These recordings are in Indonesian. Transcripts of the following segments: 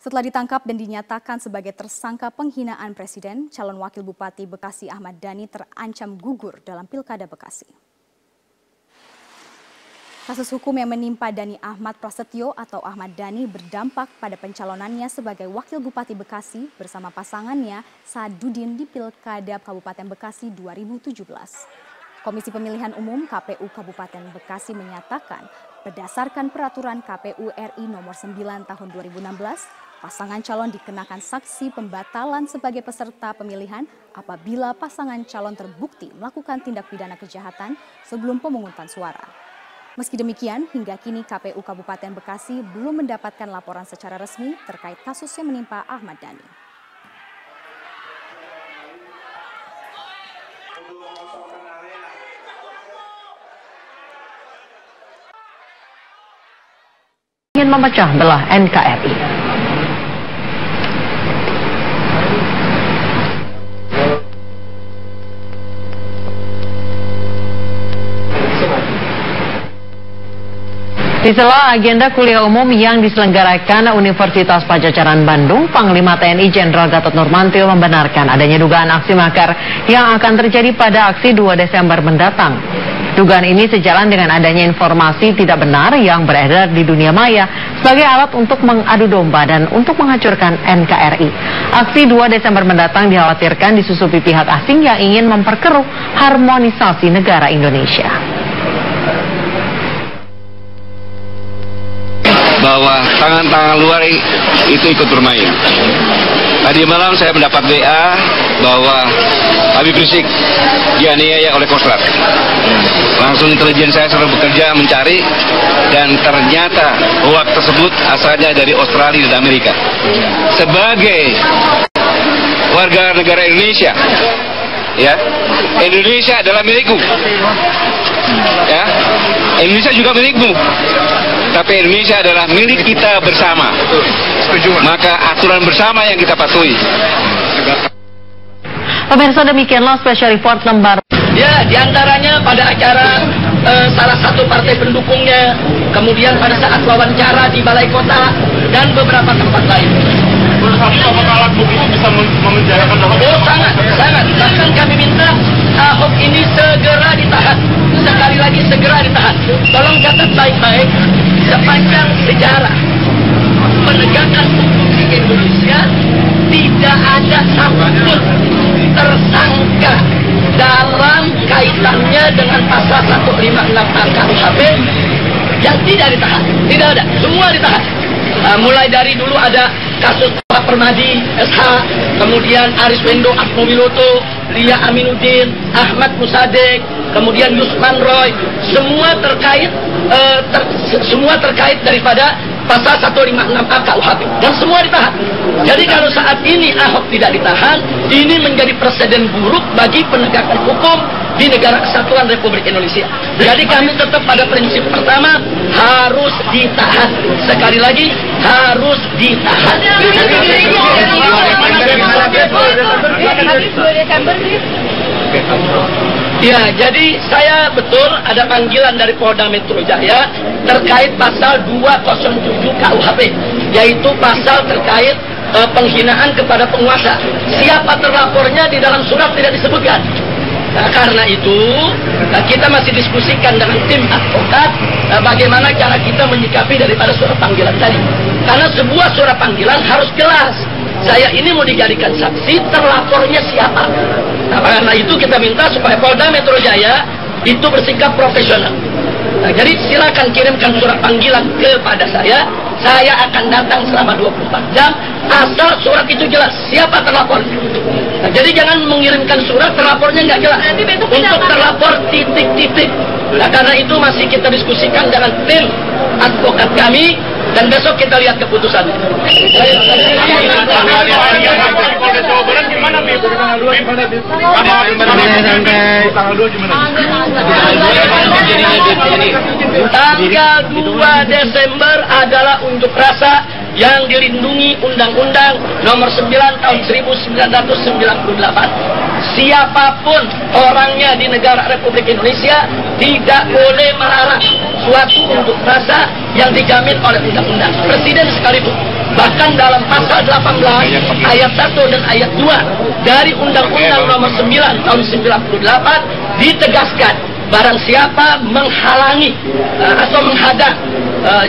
Setelah ditangkap dan dinyatakan sebagai tersangka penghinaan Presiden, calon Wakil Bupati Bekasi Ahmad Dhani terancam gugur dalam Pilkada Bekasi. Kasus hukum yang menimpa Dhani Ahmad Prasetyo atau Ahmad Dhani berdampak pada pencalonannya sebagai Wakil Bupati Bekasi bersama pasangannya Sadudin di Pilkada Kabupaten Bekasi 2017. Komisi Pemilihan Umum KPU Kabupaten Bekasi menyatakan berdasarkan peraturan KPU RI nomor 9 tahun 2016, pasangan calon dikenakan sanksi pembatalan sebagai peserta pemilihan apabila pasangan calon terbukti melakukan tindak pidana kejahatan sebelum pemungutan suara. Meski demikian, hingga kini KPU Kabupaten Bekasi belum mendapatkan laporan secara resmi terkait kasus yang menimpa Ahmad Dhani. Ingin memecah belah NKRI. Di sela agenda kuliah umum yang diselenggarakan Universitas Padjadjaran Bandung, Panglima TNI Jenderal Gatot Nurmantio membenarkan adanya dugaan aksi makar yang akan terjadi pada aksi 2 Desember mendatang. Dugaan ini sejalan dengan adanya informasi tidak benar yang beredar di dunia maya sebagai alat untuk mengadu domba dan untuk menghancurkan NKRI. Aksi 2 Desember mendatang dikhawatirkan disusupi pihak asing yang ingin memperkeruh harmonisasi negara Indonesia. Bahwa tangan-tangan luar itu ikut bermain. Tadi malam saya mendapat WA bahwa Habib Rizik dianiaya oleh Kostrad. Langsung intelijen saya sudah bekerja mencari dan ternyata hoaks tersebut asalnya dari Australia dan Amerika. Sebagai warga negara Indonesia, ya, Indonesia adalah milikku. Ya, Indonesia juga milikmu. Tapi Indonesia adalah milik kita bersama. Maka aturan bersama yang kita patuhi. Pemirsa, demikianlah special report lembar. Ya, diantaranya pada acara salah satu partai pendukungnya, kemudian pada saat wawancara di Balai Kota, dan beberapa tempat lain. Apakah alat bukti itu bisa memenjarakan Ahok? Oh, sangat. Bahkan kami minta Ahok ini segera ditahan. Sekali lagi segera ditahan. Tolong catat baik-baik, sepanjang sejarah penegakan hukum di Indonesia tidak ada satupun tersangka dalam kaitannya dengan pasal 156A KUHP yang tidak ditahan. Tidak ada, semua ditahan. Mulai dari dulu ada kasus Pak Permadi, SH, kemudian Ariswendo Atmowiloto, Lia Aminuddin, Ahmad Musadek, kemudian Yusman Roy, semua terkait daripada pasal 156A KUHP dan semua ditahan. Jadi kalau saat ini Ahok tidak ditahan, ini menjadi presiden buruk bagi penegakan hukum di negara kesatuan Republik Indonesia. Jadi kami tetap pada prinsip pertama, harus ditahan. Sekali lagi, harus ditahan. Ya, jadi saya betul ada panggilan dari Polda Metro Jaya terkait pasal 207 KUHP, yaitu pasal terkait penghinaan kepada penguasa. Siapa terlapornya di dalam surat tidak disebutkan. Nah, karena itu kita masih diskusikan dengan tim advokat bagaimana cara kita menyikapi daripada surat panggilan tadi. Karena sebuah surat panggilan harus jelas. Saya ini mau dijadikan saksi, terlapornya siapa. Nah, karena itu kita minta supaya Polda Metro Jaya itu bersikap profesional. Nah, jadi silakan kirimkan surat panggilan kepada saya akan datang selama 24 jam, asal surat itu jelas, siapa terlapor. Nah, jadi jangan mengirimkan surat, terlapornya nggak jelas. Untuk terlapor titik-titik. Nah, karena itu masih kita diskusikan dengan tim advokat kami, dan besok kita lihat keputusannya. Tanggal 2 Desember adalah unjuk rasa yang dilindungi Undang-Undang Nomor 9 Tahun 1998. Siapapun orangnya di negara Republik Indonesia tidak boleh melarang suatu unjuk rasa yang dijamin oleh undang-undang. Presiden sekalipun bahkan dalam pasal 18 ayat 1 dan ayat 2 dari Undang-Undang Nomor 9 tahun 98 ditegaskan barang siapa menghalangi atau menghadang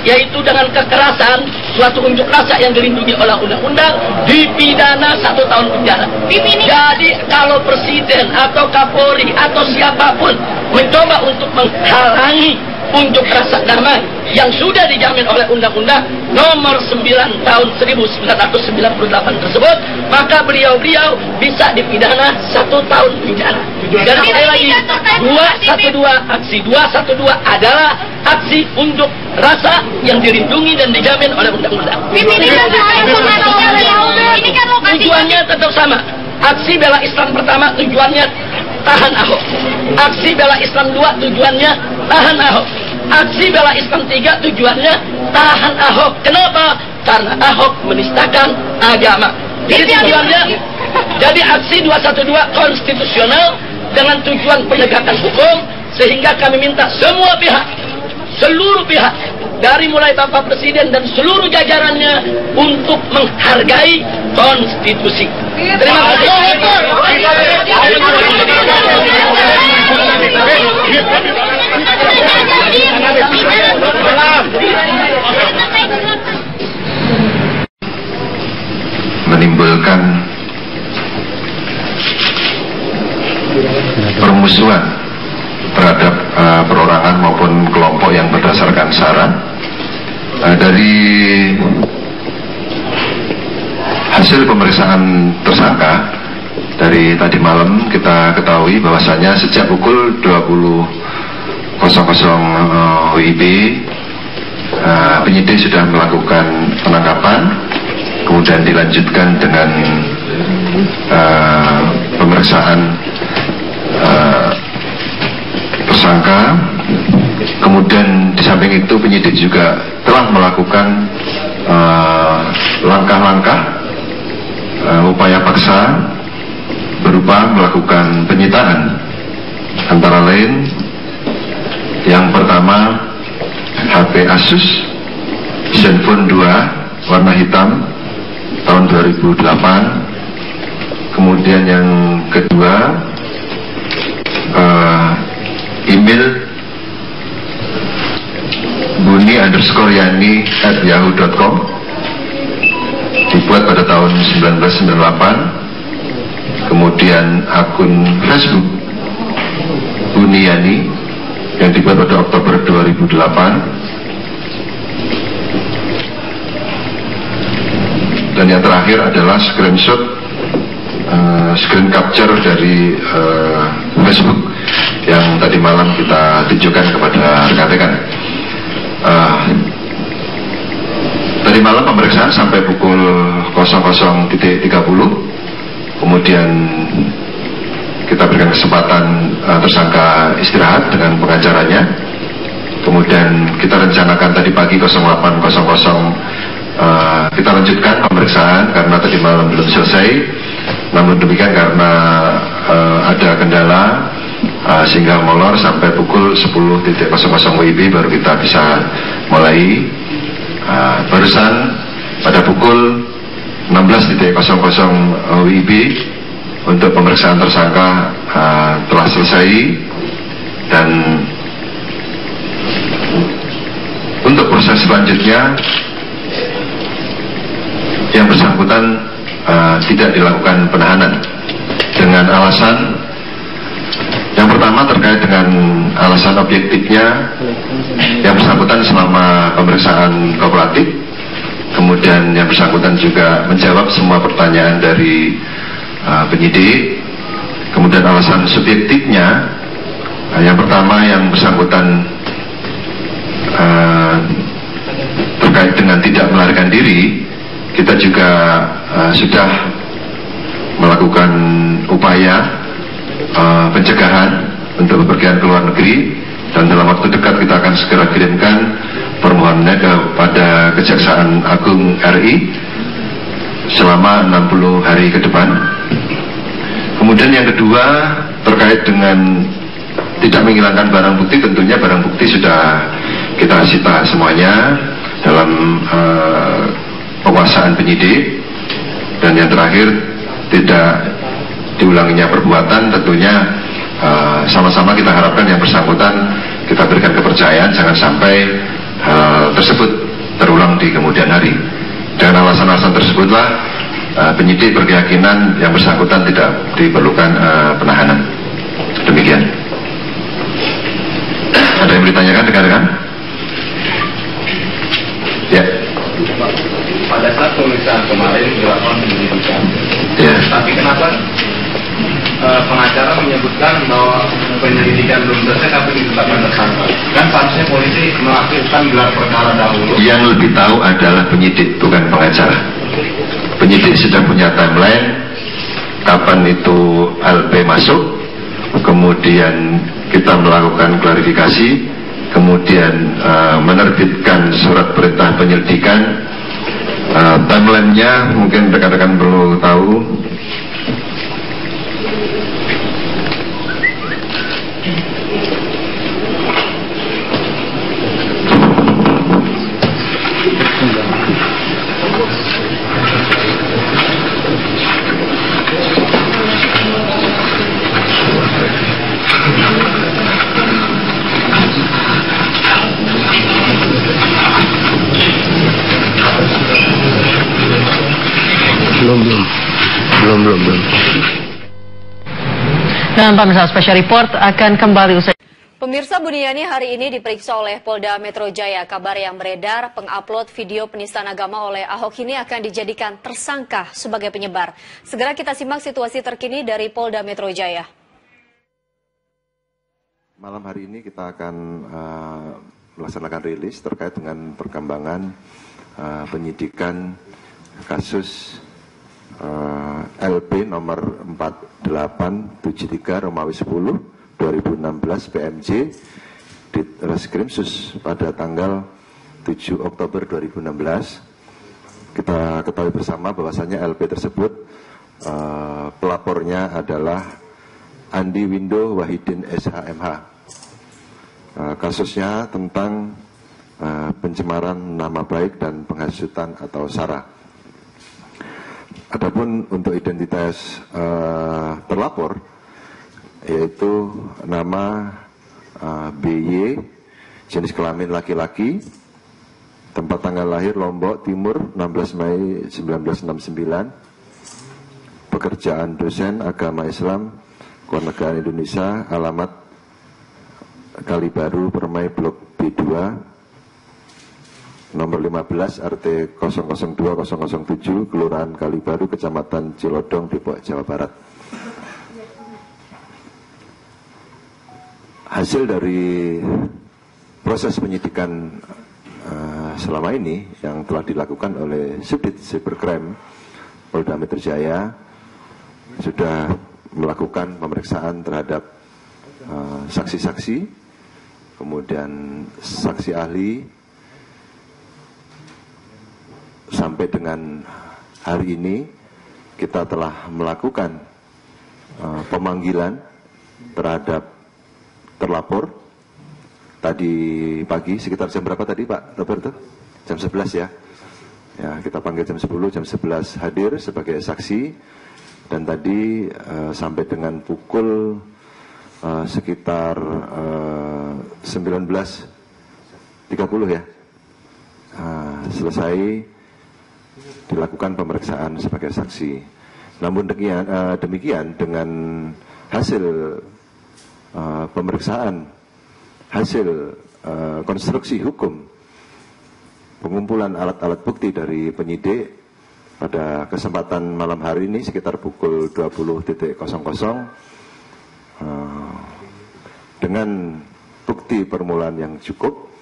yaitu dengan kekerasan suatu unjuk rasa yang dilindungi oleh undang-undang dipidana 1 tahun penjara. Jadi kalau presiden atau Kapolri atau siapapun mencoba untuk menghalangi unjuk rasa damai yang sudah dijamin oleh Undang-Undang Nomor 9 tahun 1998 tersebut, maka beliau-beliau bisa dipidana 1 tahun penjara. Dan sekali lagi, 212 aksi 212 adalah aksi unjuk rasa yang dilindungi dan dijamin oleh Undang-Undang. Tujuannya tetap sama. Aksi bela Islam pertama tujuannya tahan Ahok. Aksi bela Islam 2 tujuannya tahan Ahok. Aksi bela Islam 3 tujuannya tahan Ahok. Kenapa? Karena Ahok menistakan agama. Jadi tujuannya, jadi aksi 212 konstitusional dengan tujuan penegakan hukum, sehingga kami minta semua pihak, seluruh pihak, dari mulai Bapak Presiden dan seluruh jajarannya untuk menghargai konstitusi. Terima kasih. Menimbulkan permusuhan terhadap perorangan maupun kelompok yang berdasarkan sara. Dari hasil pemeriksaan tersangka dari tadi malam kita ketahui bahwasanya sejak pukul 20.00 WIB penyidik sudah melakukan penangkapan, kemudian dilanjutkan dengan pemeriksaan tersangka. Kemudian di samping itu penyidik juga telah melakukan langkah-langkah upaya paksa berupa melakukan penyitaan, antara lain yang pertama HP Asus Zenfone 2 warna hitam tahun 2008. Kemudian yang kedua email buni_yani@yahoo.com dibuat pada tahun 1998. Kemudian akun Facebook Buniyani yang dibuat pada Oktober 2008. Dan yang terakhir adalah screenshot screen capture dari Facebook yang tadi malam kita tunjukkan kepada rekan-rekan. Tadi malam pemeriksaan sampai pukul 00.30, kemudian kita berikan kesempatan tersangka istirahat dengan pengacaranya. Kemudian kita rencanakan tadi pagi 08.00 kita lanjutkan pemeriksaan karena tadi malam belum selesai. Namun demikian karena ada kendala sehingga molor sampai pukul 10.00 WIB baru kita bisa mulai. Barusan pada pukul 16.00 WIB untuk pemeriksaan tersangka telah selesai, dan untuk proses selanjutnya yang bersangkutan tidak dilakukan penahanan dengan alasan yang pertama terkait dengan alasan objektifnya yang bersangkutan selama pemeriksaan kooperatif, kemudian yang bersangkutan juga menjawab semua pertanyaan dari penyidik. Kemudian alasan subjektifnya yang pertama yang bersangkutan terkait dengan tidak melarikan diri, kita juga sudah melakukan upaya pencegahan untuk bepergian ke luar negeri, dan dalam waktu dekat kita akan segera kirimkan permohonannya kepada Kejaksaan Agung RI selama 60 hari ke depan. Kemudian yang kedua terkait dengan tidak menghilangkan barang bukti, tentunya barang bukti sudah kita sita semuanya dalam penguasaan penyidik. Dan yang terakhir, tidak diulanginya perbuatan, tentunya sama-sama kita harapkan yang bersangkutan kita berikan kepercayaan jangan sampai hal tersebut terulang di kemudian hari. Dengan alasan-alasan tersebutlah penyidik berkeyakinan yang bersangkutan tidak diperlukan penahanan. Demikian. Ada yang ditanyakan rekan-rekan? Ya. Pada saat pemeriksaan kemarin dilakukan penyidikan, Ya. tapi kenapa pengacara menyebutkan bahwa penyelidikan belum selesai tapi ditetapkan tersangka? Kan seharusnya polisi melakukan gelar perkara dahulu. Yang lebih tahu adalah penyidik, bukan pengacara. Penyidik sudah punya timeline kapan itu LP masuk, kemudian kita melakukan klarifikasi, kemudian menerbitkan surat perintah penyelidikan. Timelinenya mungkin rekan-rekan perlu tahu. Belum. Dan pemirsa Special Report akan kembali usai. Pemirsa, Buniani hari ini diperiksa oleh Polda Metro Jaya. Kabar yang beredar, pengupload video penistaan agama oleh Ahok ini akan dijadikan tersangka sebagai penyebar. Segera kita simak situasi terkini dari Polda Metro Jaya. Malam hari ini kita akan melaksanakan rilis terkait dengan perkembangan penyidikan kasus LP nomor 4873 Romawi 10 2016 PMJ di Reskrimsus pada tanggal 7 Oktober 2016. Kita ketahui bersama bahwasanya LP tersebut pelapornya adalah Andi Windo Wahidin SHMH. Kasusnya tentang pencemaran nama baik dan penghasutan atau sara. Adapun untuk identitas terlapor, yaitu nama BY, jenis kelamin laki-laki, tempat tanggal lahir Lombok Timur 16 Mei 1969, pekerjaan dosen agama Islam, Kewarganegaraan Indonesia, alamat Kalibaru Permai Blok B2, nomor 15 RT 002007 Kelurahan Kalibaru, Kecamatan Cilodong, Depok, Jawa Barat. Hasil dari proses penyidikan selama ini yang telah dilakukan oleh Subdit Cybercrime Polda Metro Jaya sudah melakukan pemeriksaan terhadap saksi-saksi, kemudian saksi ahli. Sampai dengan hari ini kita telah melakukan pemanggilan terhadap terlapor. Tadi pagi sekitar jam berapa tadi Pak Roberto? Jam 11 ya. Ya, kita panggil jam 10, jam 11 hadir sebagai saksi. Dan tadi sampai dengan pukul sekitar 19.30 ya. Selesai dilakukan pemeriksaan sebagai saksi. Namun demikian dengan hasil pemeriksaan, hasil konstruksi hukum, pengumpulan alat-alat bukti dari penyidik pada kesempatan malam hari ini sekitar pukul 20.00 dengan bukti permulaan yang cukup,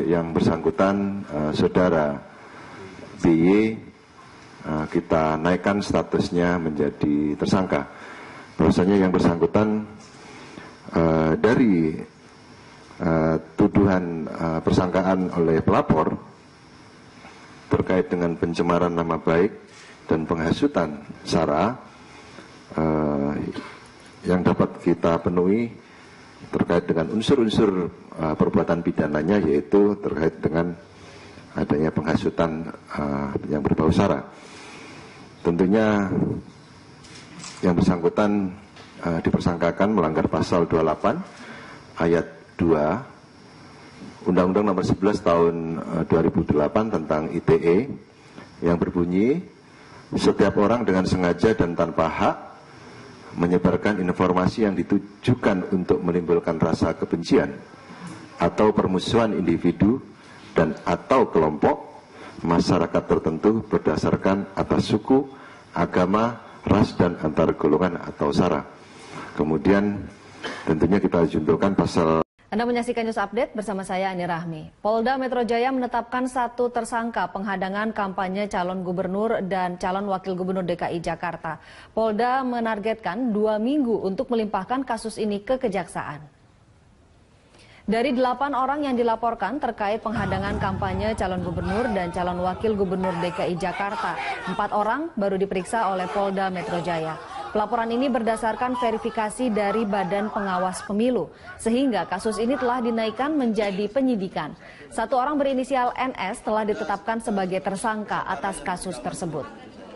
yang bersangkutan saudara BY kita naikkan statusnya menjadi tersangka. Bahwasanya yang bersangkutan dari tuduhan persangkaan oleh pelapor terkait dengan pencemaran nama baik dan penghasutan sara yang dapat kita penuhi terkait dengan unsur-unsur perbuatan pidananya, yaitu terkait dengan adanya penghasutan yang berbau sara. Tentunya yang bersangkutan dipersangkakan melanggar pasal 28 ayat 2 Undang-Undang Nomor 11 Tahun 2008 tentang ITE yang berbunyi, setiap orang dengan sengaja dan tanpa hak menyebarkan informasi yang ditujukan untuk menimbulkan rasa kebencian atau permusuhan individu dan atau kelompok masyarakat tertentu berdasarkan atas suku, agama, ras, dan antar golongan atau sara. Kemudian tentunya kita juntuhkan pasal. Anda menyaksikan News Update bersama saya Ani Rahmi. Polda Metro Jaya menetapkan 1 tersangka penghadangan kampanye calon gubernur dan calon wakil gubernur DKI Jakarta. Polda menargetkan 2 minggu untuk melimpahkan kasus ini ke kejaksaan. Dari 8 orang yang dilaporkan terkait penghadangan kampanye calon gubernur dan calon wakil gubernur DKI Jakarta, 4 orang baru diperiksa oleh Polda Metro Jaya. Pelaporan ini berdasarkan verifikasi dari Badan Pengawas Pemilu, sehingga kasus ini telah dinaikkan menjadi penyidikan. 1 orang berinisial NS telah ditetapkan sebagai tersangka atas kasus tersebut.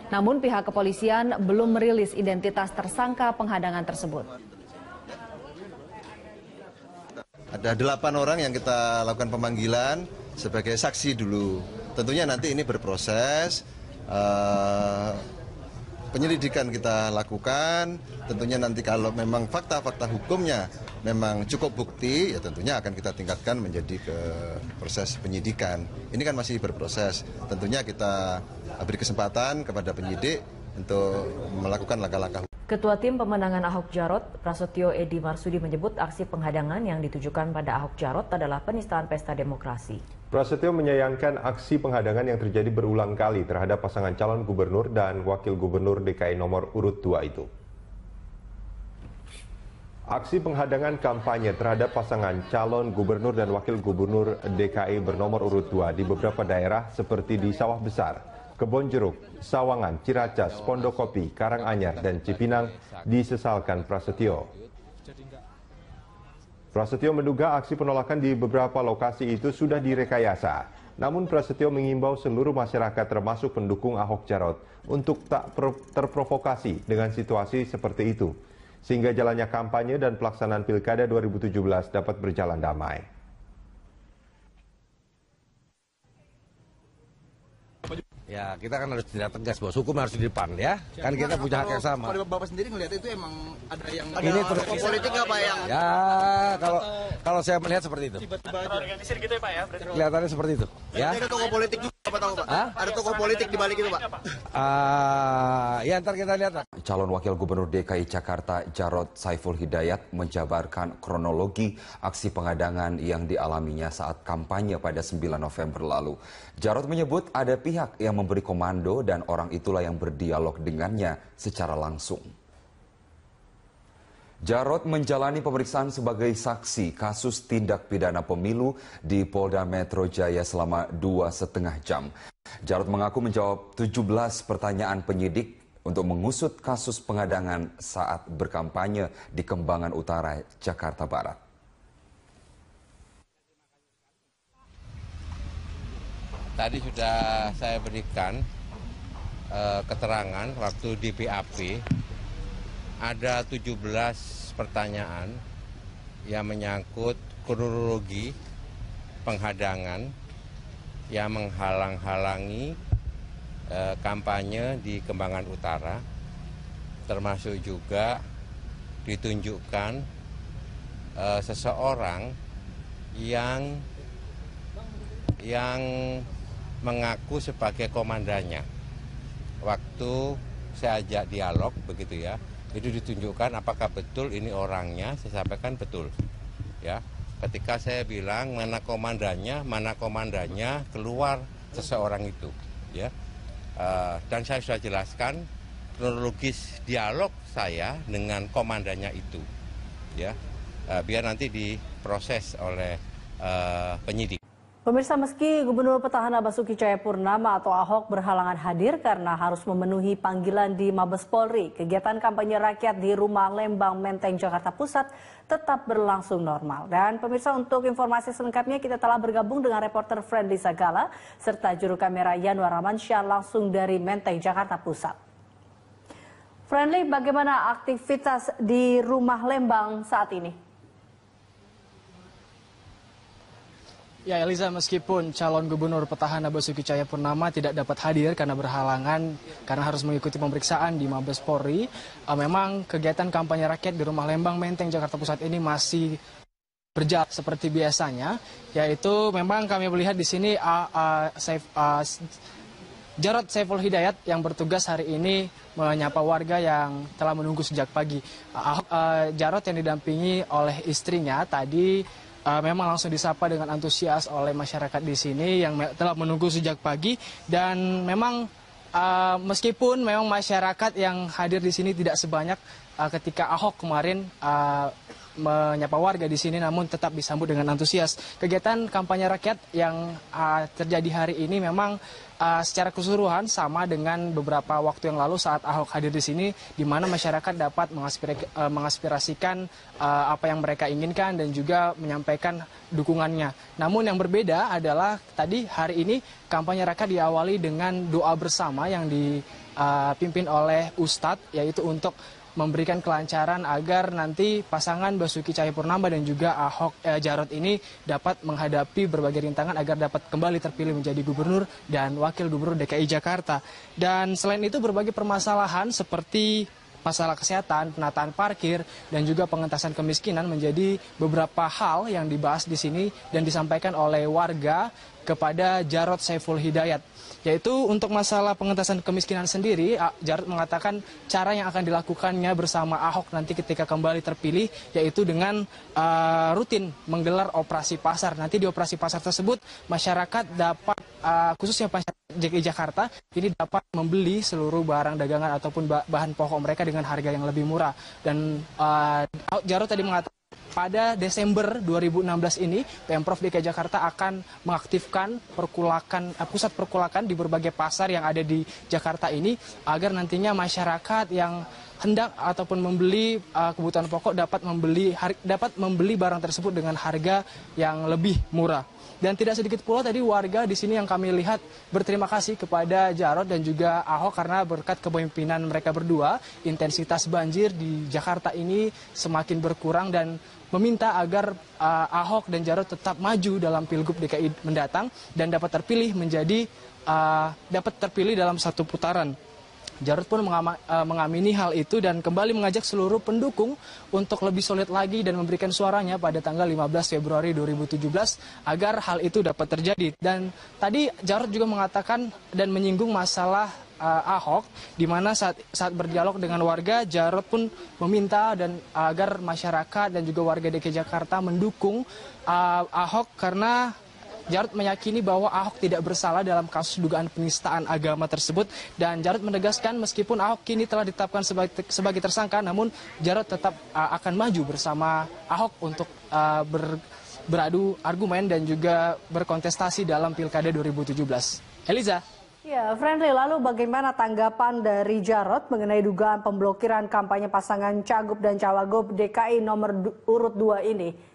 Namun pihak kepolisian belum merilis identitas tersangka penghadangan tersebut. Ada 8 orang yang kita lakukan pemanggilan sebagai saksi dulu. Tentunya nanti ini berproses. Penyelidikan kita lakukan, tentunya nanti kalau memang fakta-fakta hukumnya memang cukup bukti, ya tentunya akan kita tingkatkan menjadi ke proses penyidikan. Ini kan masih berproses, tentunya kita beri kesempatan kepada penyidik untuk melakukan langkah-langkah. Ketua Tim Pemenangan Ahok Jarot, Prasetyo Edi Marsudi menyebut aksi penghadangan yang ditujukan pada Ahok Jarot adalah penistaan pesta demokrasi. Prasetyo menyayangkan aksi penghadangan yang terjadi berulang kali terhadap pasangan calon gubernur dan wakil gubernur DKI nomor urut 2 itu. Aksi penghadangan kampanye terhadap pasangan calon gubernur dan wakil gubernur DKI bernomor urut 2 di beberapa daerah seperti di Sawah Besar, Kebonjeruk, Sawangan, Ciracas, Pondokopi, Karanganyar, dan Cipinang disesalkan Prasetyo. Prasetyo menduga aksi penolakan di beberapa lokasi itu sudah direkayasa. Namun Prasetyo mengimbau seluruh masyarakat termasuk pendukung Ahok Jarot untuk tak terprovokasi dengan situasi seperti itu, sehingga jalannya kampanye dan pelaksanaan Pilkada 2017 dapat berjalan damai. Ya, kita kan harus tidak tegas, bos. Hukum harus di depan, ya. Kan kita punya hak yang sama. Kalau Bapak sendiri melihat itu emang ada yang ini tokoh politik nggak Pak yang? Ya, kalau saya melihat seperti itu. Terorganisir gitu ya Pak ya? Kelihatannya seperti itu. Ya. Ada tokoh politik juga, apa tahu Pak? Ada tokoh politik di balik itu Pak? Ya, ntar kita lihat. Calon Wakil Gubernur DKI Jakarta Jarot Saiful Hidayat menjabarkan kronologi aksi penghadangan yang dialaminya saat kampanye pada 9 November lalu. Jarot menyebut ada pihak yang memberi komando dan orang itulah yang berdialog dengannya secara langsung. Jarot menjalani pemeriksaan sebagai saksi kasus tindak pidana pemilu di Polda Metro Jaya selama 2,5 jam. Jarot mengaku menjawab 17 pertanyaan penyidik untuk mengusut kasus penghadangan saat berkampanye di Kembangan Utara, Jakarta Barat. Tadi sudah saya berikan keterangan waktu di BAP, ada 17 pertanyaan yang menyangkut kronologi penghadangan yang menghalang-halangi kampanye di Kembangan Utara, termasuk juga ditunjukkan seseorang yang mengaku sebagai komandannya. Waktu saya ajak dialog begitu ya, itu ditunjukkan apakah betul ini orangnya. Saya sampaikan betul ya. Ketika saya bilang mana komandannya keluar seseorang itu ya. Dan saya sudah jelaskan kronologis dialog saya dengan komandannya itu ya, biar nanti diproses oleh penyidik. Pemirsa, meski Gubernur Petahana Basuki Cahayapurnama atau Ahok berhalangan hadir karena harus memenuhi panggilan di Mabes Polri, kegiatan kampanye rakyat di Rumah Lembang Menteng, Jakarta Pusat tetap berlangsung normal. Dan pemirsa, untuk informasi selengkapnya kita telah bergabung dengan reporter Friendly Sagala serta juru kamera Yanwar Ramansyah langsung dari Menteng, Jakarta Pusat. Friendly, bagaimana aktivitas di Rumah Lembang saat ini? Ya Eliza, meskipun calon gubernur petahana Basuki Cahayapurnama tidak dapat hadir karena berhalangan karena harus mengikuti pemeriksaan di Mabes Polri, memang kegiatan kampanye rakyat di Rumah Lembang Menteng Jakarta Pusat ini masih berjalan seperti biasanya, yaitu memang kami melihat di sini Jarod Saiful Hidayat yang bertugas hari ini menyapa warga yang telah menunggu sejak pagi. Jarod yang didampingi oleh istrinya tadi memang langsung disapa dengan antusias oleh masyarakat di sini yang telah menunggu sejak pagi, dan memang meskipun memang masyarakat yang hadir di sini tidak sebanyak ketika Ahok kemarin menyapa warga di sini, namun tetap disambut dengan antusias. Kegiatan kampanye rakyat yang terjadi hari ini memang secara keseluruhan sama dengan beberapa waktu yang lalu saat Ahok hadir di sini, di mana masyarakat dapat mengaspirasikan apa yang mereka inginkan dan juga menyampaikan dukungannya. Namun yang berbeda adalah tadi hari ini kampanye rakyat diawali dengan doa bersama yang dipimpin oleh Ustadz, yaitu untuk memberikan kelancaran agar nanti pasangan Basuki Cahayapurnama dan juga Jarod ini dapat menghadapi berbagai rintangan agar dapat kembali terpilih menjadi gubernur dan wakil gubernur DKI Jakarta. Dan selain itu berbagai permasalahan seperti masalah kesehatan, penataan parkir, dan juga pengentasan kemiskinan menjadi beberapa hal yang dibahas di sini dan disampaikan oleh warga kepada Jarod Saiful Hidayat. Yaitu untuk masalah pengentasan kemiskinan sendiri, Jarod mengatakan cara yang akan dilakukannya bersama Ahok nanti ketika kembali terpilih, yaitu dengan rutin menggelar operasi pasar. Nanti di operasi pasar tersebut masyarakat dapat, khususnya masyarakat DKI Jakarta, ini dapat membeli seluruh barang dagangan ataupun bahan pokok mereka dengan harga yang lebih murah. Dan Jarod tadi mengatakan pada Desember 2016 ini, Pemprov DKI Jakarta akan mengaktifkan pusat perkulakan di berbagai pasar yang ada di Jakarta ini, agar nantinya masyarakat yang hendak ataupun membeli kebutuhan pokok dapat membeli barang tersebut dengan harga yang lebih murah. Dan tidak sedikit pula tadi warga di sini yang kami lihat berterima kasih kepada Jarod dan juga Ahok karena berkat kepemimpinan mereka berdua, intensitas banjir di Jakarta ini semakin berkurang, dan meminta agar Ahok dan Jarod tetap maju dalam Pilgub DKI mendatang dan dapat terpilih dalam satu putaran. Jarod pun mengamini hal itu dan kembali mengajak seluruh pendukung untuk lebih solid lagi dan memberikan suaranya pada tanggal 15 Februari 2017 agar hal itu dapat terjadi. Dan tadi Jarod juga mengatakan dan menyinggung masalah Ahok, di mana saat berdialog dengan warga, Jarod pun meminta dan agar masyarakat dan juga warga DKI Jakarta mendukung Ahok karena Jarod meyakini bahwa Ahok tidak bersalah dalam kasus dugaan penistaan agama tersebut, dan Jarod menegaskan meskipun Ahok kini telah ditetapkan sebagai tersangka, namun Jarod tetap akan maju bersama Ahok untuk beradu argumen dan juga berkontestasi dalam Pilkada 2017. Eliza. Ya, Friendly, lalu bagaimana tanggapan dari Jarod mengenai dugaan pemblokiran kampanye pasangan Cagup dan Cawagup DKI nomor urut 2 ini?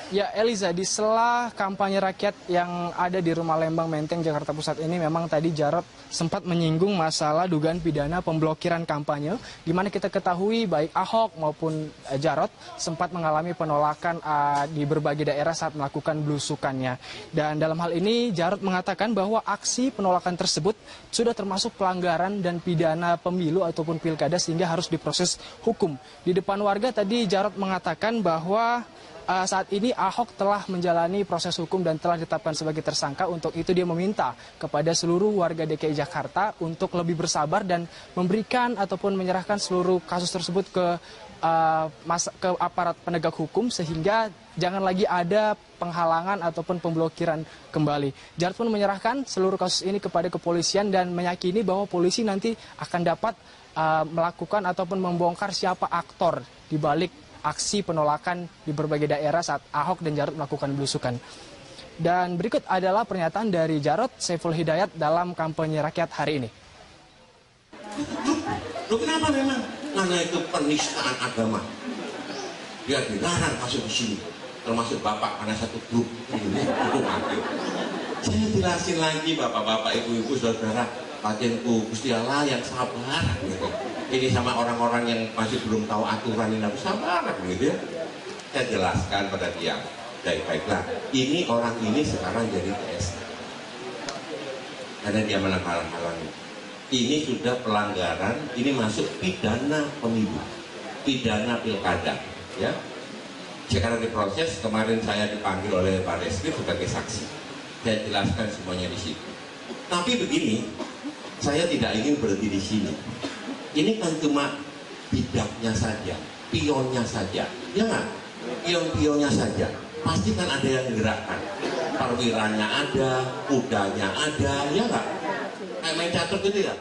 Ya Eliza, di sela kampanye rakyat yang ada di Rumah Lembang Menteng Jakarta Pusat ini, memang tadi Jarod sempat menyinggung masalah dugaan pidana pemblokiran kampanye, di mana kita ketahui baik Ahok maupun Jarod sempat mengalami penolakan di berbagai daerah saat melakukan belusukannya. Dan dalam hal ini Jarod mengatakan bahwa aksi penolakan tersebut sudah termasuk pelanggaran dan pidana pemilu ataupun pilkada sehingga harus diproses hukum. Di depan warga tadi Jarod mengatakan bahwa saat ini Ahok telah menjalani proses hukum dan telah ditetapkan sebagai tersangka. Untuk itu dia meminta kepada seluruh warga DKI Jakarta untuk lebih bersabar dan memberikan ataupun menyerahkan seluruh kasus tersebut ke aparat penegak hukum sehingga jangan lagi ada penghalangan ataupun pemblokiran kembali. Jarod pun menyerahkan seluruh kasus ini kepada kepolisian dan meyakini bahwa polisi nanti akan dapat melakukan ataupun membongkar siapa aktor di balik aksi penolakan di berbagai daerah saat Ahok dan Jarot melakukan belusukan. Dan berikut adalah pernyataan dari Jarot Saiful Hidayat dalam kampanye rakyat hari ini. Loh kenapa memang? Karena itu penistaan agama. Dia dilarang masuk ke sini. Termasuk Bapak, karena satu grup ini itu mati. Saya jelasin lagi Bapak-bapak, Ibu-ibu, Saudara, Patinku, Gusti Allah yang sabar gitu. Ini sama orang-orang yang masih belum tahu aturan ini harus sabar gitu ya. Saya jelaskan pada dia, baik-baiklah. Ini orang ini sekarang jadi TSA. Karena dia menghalang-halangi. Ini sudah pelanggaran, ini masuk pidana pemilu, pidana pilkada, ya. Sekarang diproses, kemarin saya dipanggil oleh Pak Reskrim sebagai saksi. Saya jelaskan semuanya di situ. Tapi begini, saya tidak ingin berhenti di sini. Ini kan cuma bidaknya saja, pionnya saja, ya nggak? Pion-pionnya saja. Pasti kan ada yang gerakkan. Perwiranya ada, kudanya ada, ya nggak? Kayak main catur gitu ya.